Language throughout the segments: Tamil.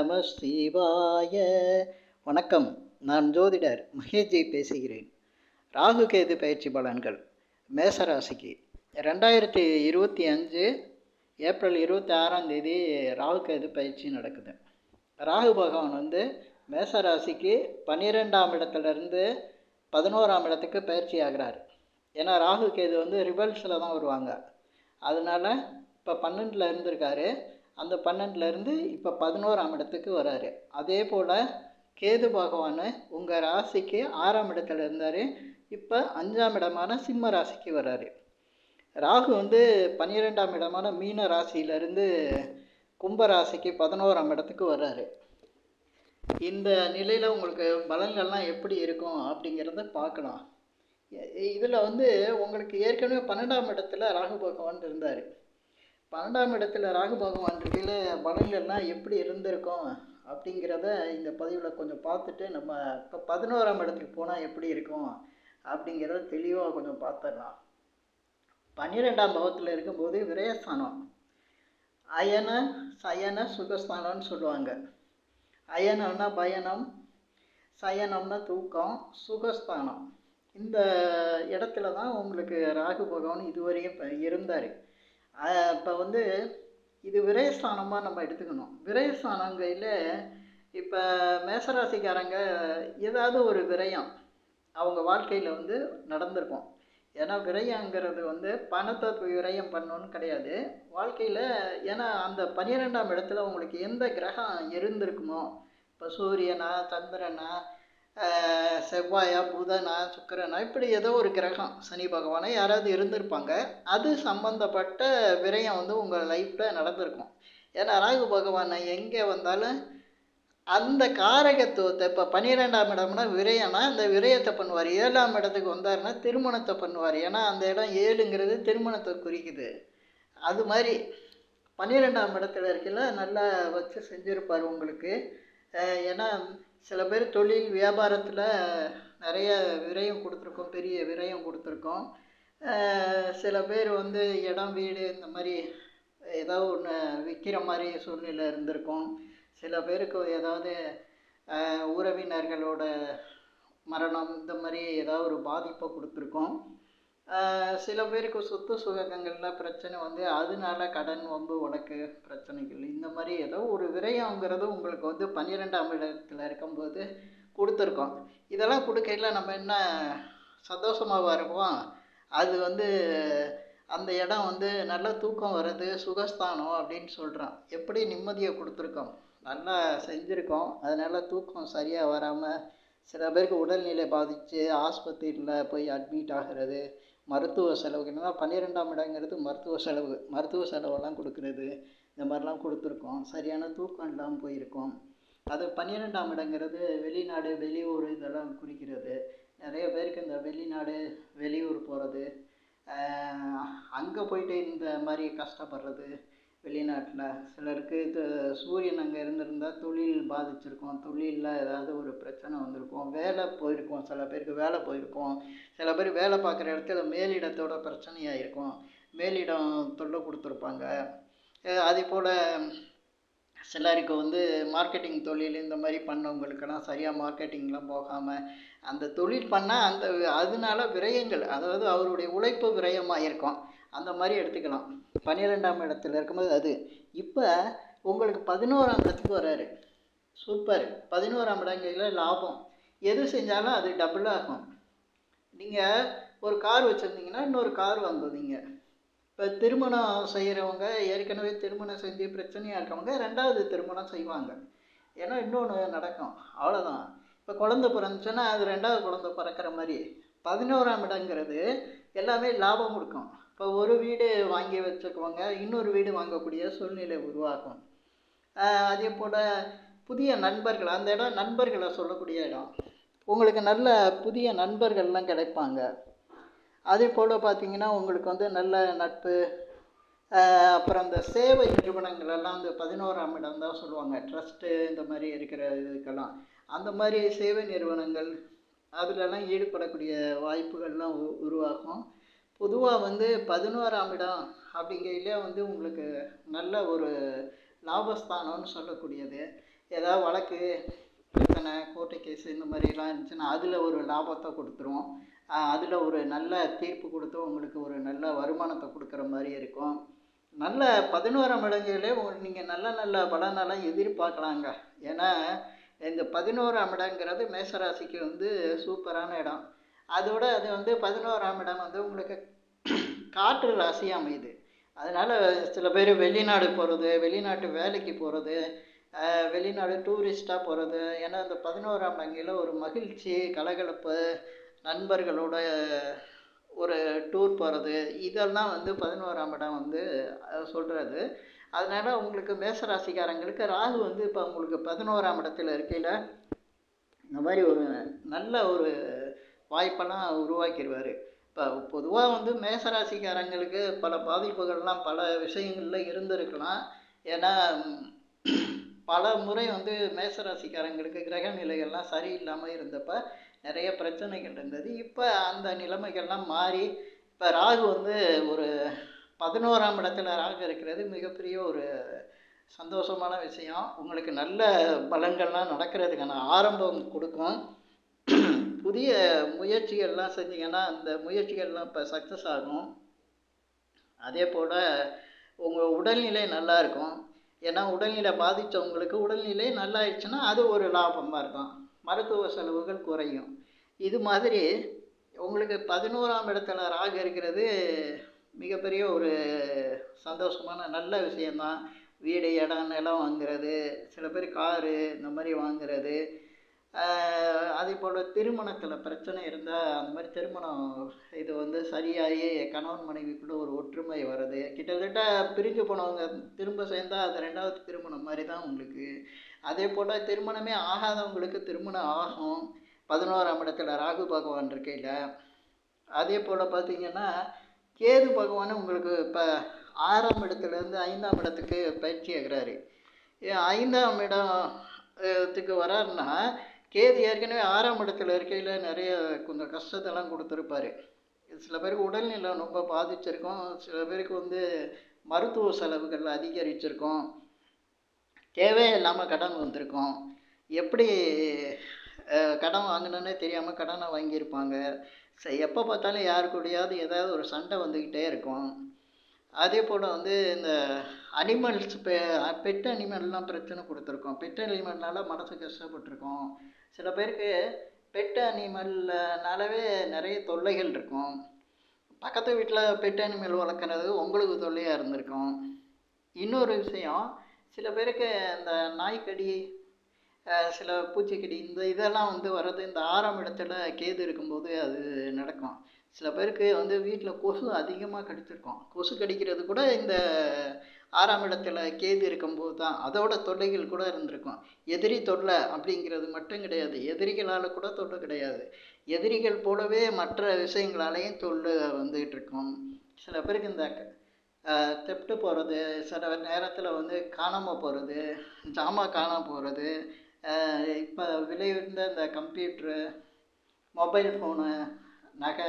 நம சிவாய. வணக்கம். நான் ஜோதிடர் மகேஷ்ஜி பேசுகிறேன். ராகு கேது பயிற்சி பலன்கள் மேசராசிக்கு 2025 ஏப்ரல் 26 ராகு கேது பயிற்சி நடக்குது. ராகு பகவான் மேசராசிக்கு 12ஆம் இடத்துலேருந்து 11ஆம் இடத்துக்கு பயிற்சி ஆகிறார். ஏன்னா ராகு கேது ரிவல்ஸில் தான் வருவாங்க. அதனால் இப்போ 12ல் இருந்திருக்காரு. அந்த 12லேருந்து இப்போ 11ஆம் இடத்துக்கு வராரு. அதே போல் கேது பகவான் உங்கள் ராசிக்கு 6ஆம் இடத்துல இருந்தார். இப்போ 5ஆம் இடமான சிம்ம ராசிக்கு வர்றாரு. ராகு 12ஆம் இடமான மீன ராசியிலேருந்து கும்ப ராசிக்கு 11ஆம் இடத்துக்கு வர்றாரு. இந்த நிலையில் உங்களுக்கு பலன்கள்லாம் எப்படி இருக்கும் அப்படிங்கிறத பார்க்கலாம். இதில் உங்களுக்கு ஏற்கனவே 12ஆம் இடத்துல ராகு பகவான் இருந்தார். 12ஆம் இடத்துல ராகு பகவான் இருக்கையில் பலன்கள்லாம் எப்படி இருந்திருக்கும் அப்படிங்கிறத இந்த பதிவில் கொஞ்சம் பார்த்துட்டு நம்ம இப்போ 11ஆம் இடத்துக்கு போனால் எப்படி இருக்கும் அப்படிங்கிறத தெளிவாக கொஞ்சம் பார்த்துடலாம். 12ஆம் பாவத்தில் இருக்கும்போது விரயஸ்தானம், அயன சயன சுகஸ்தானம்னு சொல்லுவாங்க. அயனம்னா பயணம், சயனம்னா தூக்கம், சுகஸ்தானம். இந்த இடத்துல தான் உங்களுக்கு ராகு பகவான் இதுவரையும் இருந்தார். இப்போ இது விரயஸ்தானமாக நம்ம எடுத்துக்கணும். விரயஸ்தானங்கையில் இப்போ மேசராசிக்காரங்க ஏதாவது ஒரு விரயம் அவங்க வாழ்க்கையில் நடந்திருக்கும். ஏன்னா விரயங்கிறது பணத்தை விரயம் பண்ணணுன்னு கிடையாது வாழ்க்கையில். ஏன்னா அந்த 12ஆம் இடத்துல உங்களுக்கு எந்த கிரகம் இருந்திருக்குமோ, இப்போ சூரியனா, சந்திரனா, செவ்வாயா, புதனா, சுக்கிரனா, இப்படி ஏதோ ஒரு கிரகம், சனி பகவானை யாராவது இருந்திருப்பாங்க. அது சம்பந்தப்பட்ட விரயம் உங்கள் லைஃப்பில் நடந்திருக்கும். ஏன்னா ராகு பகவானை எங்கே வந்தாலும் அந்த காரகத்துவத்தை, இப்போ 12ஆம் இடம்னா விரயம்னா அந்த விரயத்தை பண்ணுவார். 7ஆம் இடத்துக்கு வந்தாருன்னா திருமணத்தை பண்ணுவார். ஏன்னா அந்த இடம் 7ங்கிறது திருமணத்தை குறிக்குது. அது மாதிரி 12ஆம் இடத்துல இருக்கையில் நல்லா வச்சு செஞ்சுருப்பார் உங்களுக்கு. ஏன்னா சில பேர் தொழில் வியாபாரத்தில் நிறைய விரயம் கொடுத்துருக்கோம், பெரிய விரயம் கொடுத்துருக்கோம். சில பேர் இடம் வீடு இந்த மாதிரி ஏதாவது ஒன்று விற்கிற மாதிரி சூழ்நிலை இருந்திருக்கும். சில பேருக்கு ஏதாவது உறவினர்களோட மரணம் இந்த மாதிரி ஏதாவது ஒரு பாதிப்பை கொடுத்துருக்கோம். சில பேருக்கு சொத்து சுகங்களில் பிரச்சனை அதனால கடன், வம்பு, வழக்கு பிரச்சனைகள், இந்த மாதிரி ஏதோ ஒரு விரயங்கிறது உங்களுக்கு 12ஆம் இடத்துல இருக்கும்போது கொடுத்துருக்கோம். இதெல்லாம் கொடுக்கையில் நம்ம என்ன சந்தோஷமாக இருப்போம். அது அந்த இடம் நல்லா தூக்கம் வர்றது, சுகஸ்தானம் அப்படின்னு சொல்கிறோம். எப்படி நிம்மதியை கொடுத்துருக்கோம், நல்லா செஞ்சுருக்கோம். அதனால் தூக்கம் சரியாக வராமல் சில பேருக்கு உடல்நிலை பாதித்து ஆஸ்பத்திரியில் போய் அட்மிட் ஆகிறது, மருத்துவ செலவுக்கு. என்னன்னா 12ஆம் இடங்கிறது மருத்துவ செலவெல்லாம் கொடுக்குறது, இந்த மாதிரிலாம் கொடுத்துருக்கோம். சரியான தூக்கம் இல்லாமல் போயிருக்கோம். அது 12ஆம் இடங்கிறது வெளிநாடு, வெளியூர் இதெல்லாம் குறிக்கிறது. நிறைய பேருக்கு இந்த வெளிநாடு, வெளியூர் போகிறது, அங்கே போயிட்டு இந்த மாதிரி கஷ்டப்படுறது வெளிநாட்டில். சிலருக்கு இது சூரியன் அங்கே இருந்திருந்தால் தொழில் பாதிச்சிருக்கும், தொழிலில் ஏதாவது ஒரு பிரச்சனை வந்திருக்கும், வேலை போயிருக்கும், சில பேருக்கு வேலை போயிருக்கும். சில பேர் வேலை பார்க்குற இடத்துல மேலிடத்தோட பிரச்சனையாக இருக்கும், மேலிடம் தொல்லை கொடுத்துருப்பாங்க. அதே போல் சிலருக்கு மார்க்கெட்டிங் தொழில் இந்த மாதிரி பண்ணவங்களுக்கெல்லாம் சரியாக மார்க்கெட்டிங்லாம் போகாமல் அந்த தொழில் பண்ணால் அதனால விரயங்கள், அதாவது அவருடைய உழைப்பு விரயமாக இருக்கும். அந்த மாதிரி எடுத்துக்கலாம். 12ஆம் இடத்துல இருக்கும்போது அது. இப்போ உங்களுக்கு 11ஆம் இடத்துக்கு வர்றாரு. சூப்பர். 11ஆம் இடங்களில் லாபம், எது செஞ்சாலும் அது டபுள் ஆகும். நீங்கள் ஒரு கார் வச்சுருந்தீங்கன்னா இன்னொரு கார் வாங்குவீங்க. இப்போ திருமணம் செய்கிறவங்க, ஏற்கனவே திருமணம் செஞ்சு பிரச்சனையாக இருக்கவங்க 2வது திருமணம் செய்வாங்க. ஏன்னா இன்னொன்று நடக்கும், அவ்வளோதான். இப்போ குழந்தை பிறந்துச்சுன்னா அது 2வது குழந்தை பிறக்கிற மாதிரி 11ஆம் இடங்கிறது எல்லாமே லாபம் கொடுக்கும். இப்போ ஒரு வீடு வாங்கி வச்சுக்குவாங்க, இன்னொரு வீடு வாங்கக்கூடிய சூழ்நிலை உருவாக்கும். அதே போல் புதிய நண்பர்கள், அந்த இடம் நண்பர்களை சொல்லக்கூடிய இடம். உங்களுக்கு நல்ல புதிய நண்பர்கள்லாம் கிடைப்பாங்க. அதே போல் பார்த்திங்கன்னா உங்களுக்கு நல்ல நட்பு. அப்புறம் இந்த சேவை நிறுவனங்களெல்லாம் 11ஆம் இடம் தான் சொல்லுவாங்க. ட்ரஸ்ட்டு இந்த மாதிரி இருக்கிற இதுக்கெல்லாம் அந்த மாதிரி சேவை நிறுவனங்கள் அதிலெல்லாம் ஈடுபடக்கூடிய வாய்ப்புகள்லாம் உருவாகும். பொதுவாக 11ஆம் இடம் அப்படிங்கையிலே உங்களுக்கு நல்ல ஒரு லாபஸ்தானம்னு சொல்லக்கூடியது. ஏதாவது வழக்கு பிரச்சனை கோர்ட்டு கேஸு இந்த மாதிரிலாம் இருந்துச்சுன்னா அதில் ஒரு லாபத்தை கொடுத்துரும். அதில் ஒரு நல்ல தீர்ப்பு கொடுத்து உங்களுக்கு ஒரு நல்ல வருமானத்தை கொடுக்குற மாதிரி இருக்கும். நல்ல 11ஆம் இடங்களே நீங்கள் நல்ல நல்ல பலனெல்லாம் எதிர்பார்க்கலாங்க. ஏன்னா இந்த 11ஆம் இடங்கிறது மேசராசிக்கு வந்து சூப்பரான இடம். அதோட அது வந்து 11ஆம் இடம் வந்து உங்களுக்கு காற்று ராசியாக அமையுது. அதனால் சில பேர் வெளிநாடு போகிறது, வெளிநாட்டு வேலைக்கு போகிறது, வெளிநாடு டூரிஸ்ட்டாக போகிறது. ஏன்னா இந்த 11ஆம் இடங்களில் ஒரு மகிழ்ச்சி, கலகலப்பு, நண்பர்களோட ஒரு டூர் போகிறது, இதெல்லாம் வந்து 11ஆம் இடம் வந்து சொல்கிறது. அதனால் உங்களுக்கு மேசராசிக்காரங்களுக்கு ராகு வந்து இப்போ உங்களுக்கு 11ஆம் இடத்துல இருக்கையில் இந்த மாதிரி ஒரு நல்ல ஒரு வாய்ப்பெல்லாம் உருவாக்கிடுவார். இப்போ பொதுவாக வந்து மேசராசிக்காரங்களுக்கு பல பாதிப்புகள்லாம் பல விஷயங்களில் இருந்திருக்கலாம். ஏன்னா பல முறை வந்து மேசராசிக்காரங்களுக்கு கிரக நிலைகள்லாம் சரியில்லாமல் இருந்தப்போ நிறைய பிரச்சனைகள் இருந்தது. இப்போ அந்த நிலைமைகள்லாம் மாறி இப்போ ராகு வந்து ஒரு 11ஆம் இடத்துல ராகு இருக்கிறது மிகப்பெரிய ஒரு சந்தோஷமான விஷயம். உங்களுக்கு நல்ல பலன்கள்லாம் நடக்கிறதுக்கான ஆரம்பம் கொடுக்கும். புதிய முயற்சிகள்லாம் செஞ்சீங்கன்னா அந்த முயற்சிகள்லாம் இப்போ சக்ஸஸ் ஆகும். அதே போல் உங்கள் உடல்நிலை நல்லா இருக்கும். ஏன்னா உடல்நிலை பாதித்தவங்களுக்கு உடல்நிலை நல்லாயிடுச்சுன்னா அது ஒரு லாபமாக இருக்கும். மருத்துவ செலவுகள் குறையும். இது மாதிரி உங்களுக்கு 11ஆம் இடத்துல ராகு இருக்கிறது மிகப்பெரிய ஒரு சந்தோஷமான நல்ல விஷயந்தான். வீடு, இடம், நிலம் வாங்குறது, சில பேர் காரு இந்த மாதிரி வாங்குறது. அதே போல் திருமணத்தில் பிரச்சனை இருந்தால் அந்த மாதிரி திருமணம் இது வந்து சரியாகி கணவன் மனைவிக்குள்ளே ஒரு ஒற்றுமை வர்றது. கிட்டத்தட்ட பிரிஞ்சு போனவங்க திரும்ப சேர்ந்தால் அது 2வது திருமணம் மாதிரி தான் உங்களுக்கு. அதே போல் திருமணமே ஆகாதவங்களுக்கு திருமணம் ஆகும் 11ஆம் இடத்துல ராகு பகவான் இருக்கையில். அதே போல் பார்த்திங்கன்னா கேது பகவான் உங்களுக்கு இப்போ 6ஆம் இடத்துலேருந்து 5ஆம் இடத்துக்கு பயிற்சி ஆகிறாரு. 5ஆம் இடத்துக்கு வராருன்னா கேது ஏற்கனவே 6ஆம் இடத்துல இருக்கையில் நிறைய கொஞ்சம் கஷ்டத்தெல்லாம் கொடுத்துருப்பாரு. சில பேருக்கு உடல்நிலை ரொம்ப பாதிச்சிருக்கும். சில பேருக்கு வந்து மருத்துவ செலவுகள் அதிகரிச்சிருக்கும். தேவையில்லாமல் கடன் வந்திருக்கும். எப்படி கடன் வாங்கினோன்னே தெரியாமல் கடனை வாங்கியிருப்பாங்க. எப்போ பார்த்தாலும் யார் கூடயாவது ஏதாவது ஒரு சண்டை வந்துக்கிட்டே இருக்கும். அதே போல் வந்து இந்த அனிமல்ஸ் பெட் அனிமல்லாம் பிரச்சனை கொடுத்துருக்கோம். பெட் அனிமல்னால மனசு கஷ்டப்பட்டுருக்கோம். சில பேருக்கு பெட் அனிமல்னாலவே நிறைய தொல்லைகள் இருக்கும். பக்கத்து வீட்டில் பெட் அனிமல் வளர்க்குறது உங்களுக்கு தொல்லையாக இருந்திருக்கும். இன்னொரு விஷயம், சில பேருக்கு இந்த நாய்க்கடி, சில பூச்சிக்கடி இந்த இதெல்லாம் வந்து வர்றது இந்த 6ஆம் இடத்துல கேது இருக்கும்போது அது நடக்கும். சில பேருக்கு வந்து வீட்டில் கொசு அதிகமாக கடிச்சிருக்கும். கொசு கடிக்கிறது கூட இந்த 6ஆம் இடத்துல கேது இருக்கும்போது தான். அதோட தொல்லைகள் கூட இருந்திருக்கும். எதிரி தொல்லை அப்படிங்கிறது மட்டும் கிடையாது, எதிரிகளால் கூட தொல்லை கிடையாது. எதிரிகள் போலவே மற்ற விஷயங்களாலேயும் தொல்லை வந்துகிட்டு இருக்கும். சில பேருக்கு இந்த தெப்ட்டு போகிறது, சில நேரத்தில் வந்து காணாமல் போகிறது, ஜாமான் காணாமல் போகிறது, இப்போ விலை உயர்ந்த இந்த கம்ப்யூட்ரு, மொபைல் ஃபோனு, நகை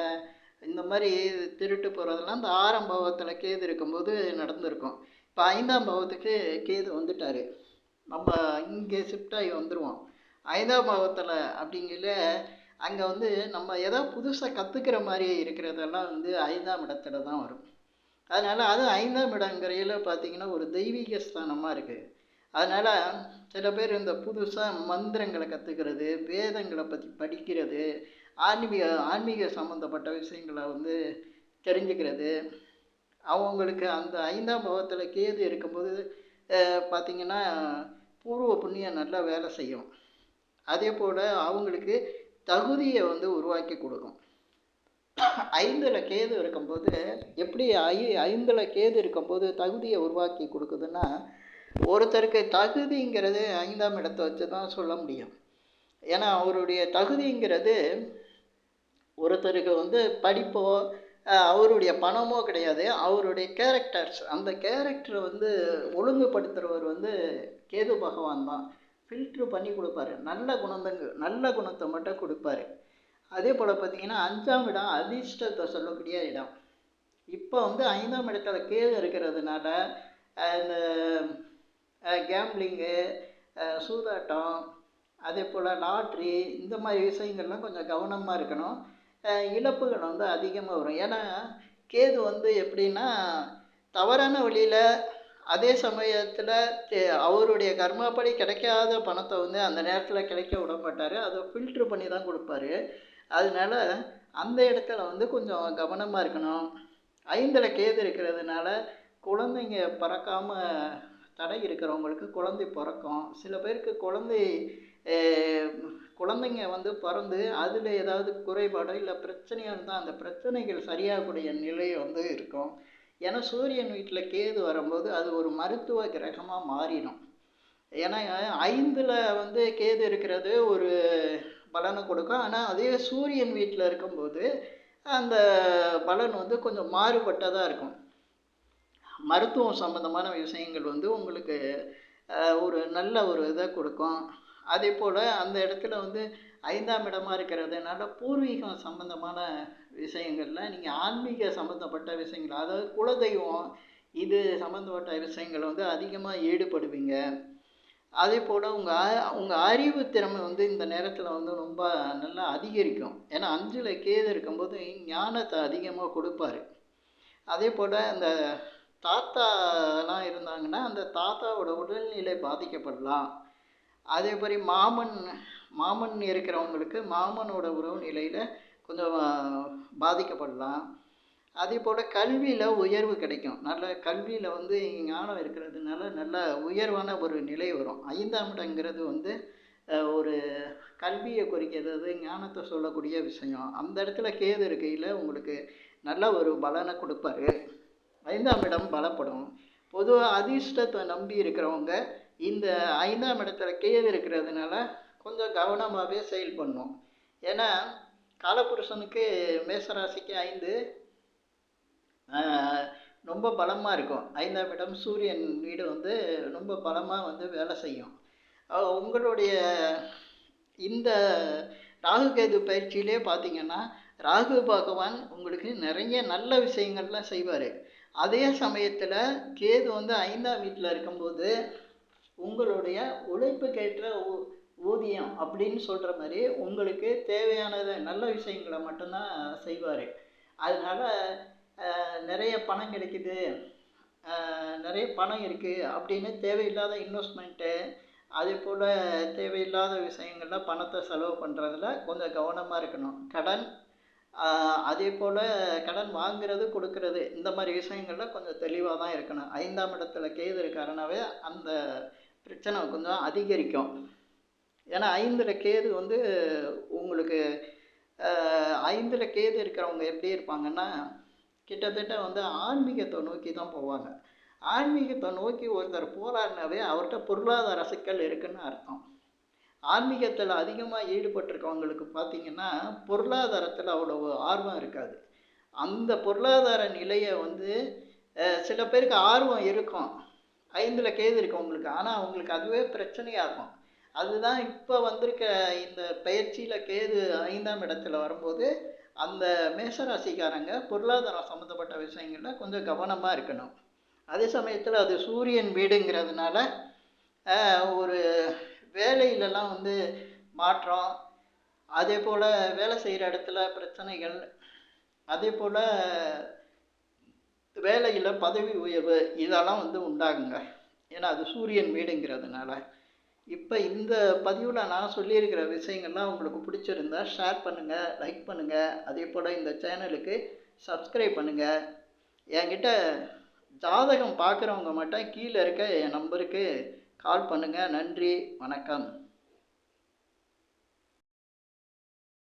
இந்த மாதிரி திருட்டு போகிறதெல்லாம் இந்த 6ஆம் பாவத்தில் கேது இருக்கும்போது நடந்திருக்கும். இப்போ 5ஆம் பாவத்துக்கு கேது வந்துட்டார். நம்ம இங்கே ஷிஃப்ட் ஆகி வந்துடுவோம். 5ஆம் பாவத்தில் அப்படிங்கல அங்கே வந்து நம்ம ஏதோ புதுசாக கற்றுக்கிற மாதிரி இருக்கிறதெல்லாம் வந்து 5ஆம் இடத்துல தான் வரும். அதனால் அது 5ஆம் இடங்கிறையில் பார்த்திங்கன்னா ஒரு தெய்வீக ஸ்தானமாக இருக்குது. அதனால் சில பேர் இந்த புதுசாக மந்திரங்களை கற்றுக்கிறது, வேதங்களை பற்றி படிக்கிறது, ஆன்மீக சம்மந்தப்பட்ட விஷயங்களை வந்து தெரிஞ்சுக்கிறது. அவங்களுக்கு அந்த 5ஆம் பாவத்தில் கேது இருக்கும்போது பார்த்திங்கன்னா பூர்வ புண்ணியம் நல்லா வேலை செய்யும். அதே போல் அவங்களுக்கு தகுதியை வந்து உருவாக்கி கொடுக்கும். 5ல் கேது இருக்கும்போது எப்படி 5ல் கேது இருக்கும்போது தகுதியை உருவாக்கி கொடுக்குதுன்னா, ஒருத்தருக்கு தகுதிங்கிறது 5ஆம் இடத்தை வச்சு தான் சொல்ல முடியும். ஏன்னா அவருடைய தகுதிங்கிறது ஒருத்தருக்கு வந்து படிப்போ அவருடைய பணமோ கிடையாது, அவருடைய கேரக்டர்ஸ். அந்த கேரக்டரை வந்து ஒழுங்குபடுத்துகிறவர் வந்து கேது பகவான் தான். ஃபில்ட்ரு பண்ணி கொடுப்பாரு. நல்ல குணத்தை மட்டும் கொடுப்பாரு. அதே போல் பார்த்திங்கன்னா 5ஆம் இடம் அதிர்ஷ்டத்தை சொல்லக்கூடிய இடம். இப்போ வந்து 5ஆம் இடத்துல கேது இருக்கிறதுனால இந்த கேம்பிளிங்கு, சூதாட்டம், அதே போல் லாட்ரி, இந்த மாதிரி விஷயங்கள்லாம் கொஞ்சம் கவனமாக இருக்கணும். இழப்புகள் வந்து அதிகமாக வரும். ஏன்னா கேது வந்து எப்படின்னா, தவறான வழியில் அதே சமயத்தில் அவருடைய கர்மாப்படி கிடைக்காத பணத்தை வந்து அந்த நேரத்தில் கிடைக்க விட மாட்டார். அதை ஃபில்ட்ரு பண்ணி தான் கொடுப்பாரு. அதனால அந்த இடத்துல வந்து கொஞ்சம் கவனமாக இருக்கணும். 5ல் கேது இருக்கிறதுனால குழந்தைங்க பிறக்காம தடை இருக்கிறவங்களுக்கு குழந்தை பிறக்கும். சில பேருக்கு குழந்தைங்க வந்து பிறந்து அதில் ஏதாவது குறைபாடோ இல்லை பிரச்சனையோ இருந்தால் அந்த பிரச்சனைகள் சரியாகக்கூடிய நிலை வந்து இருக்கும். ஏன்னா சூரியன் வீட்டில் கேது வரும்போது அது ஒரு மருத்துவ கிரகமாக மாறிடும். ஏன்னா 5ல் வந்து கேது இருக்கிறது ஒரு பலனை கொடுக்கும். ஆனால் அதே சூரியன் வீட்டில் இருக்கும்போது அந்த பலன் வந்து கொஞ்சம் மாறுபட்டதாக இருக்கும். மருத்துவம் சம்மந்தமான விஷயங்கள் வந்து உங்களுக்கு ஒரு நல்ல ஒரு இதை கொடுக்கும். அதே போல் அந்த இடத்துல வந்து 5ஆம் இடமா இருக்கிறதுனால பூர்வீகம் சம்மந்தமான விஷயங்களில் நீங்கள் ஆன்மீக சம்மந்தப்பட்ட விஷயங்கள், அதாவது குலதெய்வம் இது சம்மந்தப்பட்ட விஷயங்கள் வந்து அதிகமாக ஈடுபடுவீங்க. அதே போல் உங்கள் அறிவு திறமை வந்து இந்த நேரத்தில் வந்து ரொம்ப நல்லா அதிகரிக்கும். ஏன்னா 5ல் கேது இருக்கும்போது ஞானத்தை அதிகமாக கொடுப்பாரு. அதே போல் அந்த தாத்தாலாம் இருந்தாங்கன்னா அந்த தாத்தாவோட உடல்நிலை பாதிக்கப்படலாம். அதே மாதிரி மாமன் மாமன் இருக்கிறவங்களுக்கு மாமனோட உறவு நிலையில் கொஞ்சம் பாதிக்கப்படலாம். அதே போல் கல்வியில் உயர்வு கிடைக்கும். நல்ல கல்வியில் வந்து ஞானம் இருக்கிறதுனால நல்ல உயர்வான ஒரு நிலை வரும். 5ஆம் இடங்கிறது வந்து ஒரு கல்வியை குறிக்கிறது, ஞானத்தை சொல்லக்கூடிய விஷயம். அந்த இடத்துல கேது இருக்கையில் உங்களுக்கு நல்ல ஒரு பலனை கொடுப்பாரு. 5ஆம் இடம் பலப்படும். பொதுவாக அதிர்ஷ்டத்தை நம்பி இருக்கிறவங்க இந்த 5ஆம் இடத்துல கேது இருக்கிறதுனால கொஞ்சம் கவனமாகவே செயல்படணும். ஏன்னா காலபுருஷனுக்கு மேசராசிக்கு 5 ரொம்ப பலமாக இருக்கும். 5ஆம் இடம் சூரியன் வீடு வந்து ரொம்ப பலமாக வந்து வேலை செய்யும். உங்களுடைய இந்த ராகு கேது பயிற்சியிலே பார்த்தீங்கன்னா ராகு பகவான் உங்களுக்கு நிறைய நல்ல விஷயங்கள்லாம் செய்வார். அதே சமயத்தில் கேது வந்து 5ஆம் வீட்டில் இருக்கும்போது உங்களுடைய உழைப்புக்கேற்ற ஊதியம் அப்படின்னு சொல்கிற மாதிரி உங்களுக்கு தேவையானது நல்ல விஷயங்களை மட்டும்தான் செய்வார். அதனால் நிறைய பணம் கிடைக்குது, நிறைய பணம் இருக்குது அப்படின்னு தேவையில்லாத இன்வெஸ்ட்மெண்ட்டு, அதே போல் தேவையில்லாத விஷயங்களில் பணத்தை செலவு பண்ணுறதுல கொஞ்சம் கவனமாக இருக்கணும். கடன், அதே போல் கடன் வாங்கிறது கொடுக்கறது, இந்த மாதிரி விஷயங்களில் கொஞ்சம் தெளிவாக தான் இருக்கணும். 5ஆம் இடத்துல கேது இருக்காருனாவே அந்த பிரச்சனை கொஞ்சம் அதிகரிக்கும். ஏன்னா 5ல் கேது வந்து உங்களுக்கு 5ல் கேது இருக்கிறவங்க எப்படி இருப்பாங்கன்னா கிட்டத்தட்ட வந்து ஆன்மீகத்தை நோக்கி தான் போவாங்க. ஆன்மீகத்தை நோக்கி ஒருத்தர் போராடினாவே அவர்கிட்ட பொருளாதார சிக்கல் இருக்குன்னு அர்த்தம். ஆன்மீகத்தில் அதிகமாக ஈடுபட்டிருக்கவங்களுக்கு பார்த்திங்கன்னா பொருளாதாரத்தில் அவ்வளவு ஆர்வம் இருக்காது. அந்த பொருளாதார நிலையை வந்து சில பேருக்கு ஆர்வம் இருக்கும் 5ல் கேது இருக்கவங்களுக்கு, ஆனால் அவங்களுக்கு அதுவே பிரச்சனையாகும். அதுதான் இப்போ வந்திருக்க இந்த பயிற்சியில் கேது 5ஆம் இடத்துல வரும்போது அந்த மேஷராசிக்காரங்க பொருளாதாரம் சம்மந்தப்பட்ட விஷயங்களில் கொஞ்சம் கவனமாக இருக்கணும். அதே சமயத்தில் அது சூரியன் வீடுங்கிறதுனால ஒரு வேலையிலலாம் வந்து மாற்றம், அதே போல் வேலை செய்கிற இடத்துல பிரச்சனைகள், அதே போல் வேலையில் பதவி உயர்வு இதெல்லாம் வந்து உண்டாகுங்க. ஏன்னா அது சூரியன் வீடுங்கிறதுனால. இப்போ இந்த பதிவில் நான் சொல்லியிருக்கிற விஷயங்கள்லாம் உங்களுக்கு பிடிச்சிருந்தா ஷேர் பண்ணுங்கள், லைக் பண்ணுங்கள். அதே போல் இந்த சேனலுக்கு சப்ஸ்கிரைப் பண்ணுங்கள். என்கிட்ட ஜாதகம் பார்க்குறவங்க மட்டும் கீழே இருக்க என் நம்பருக்கு கால் பண்ணுங்கள். நன்றி, வணக்கம்.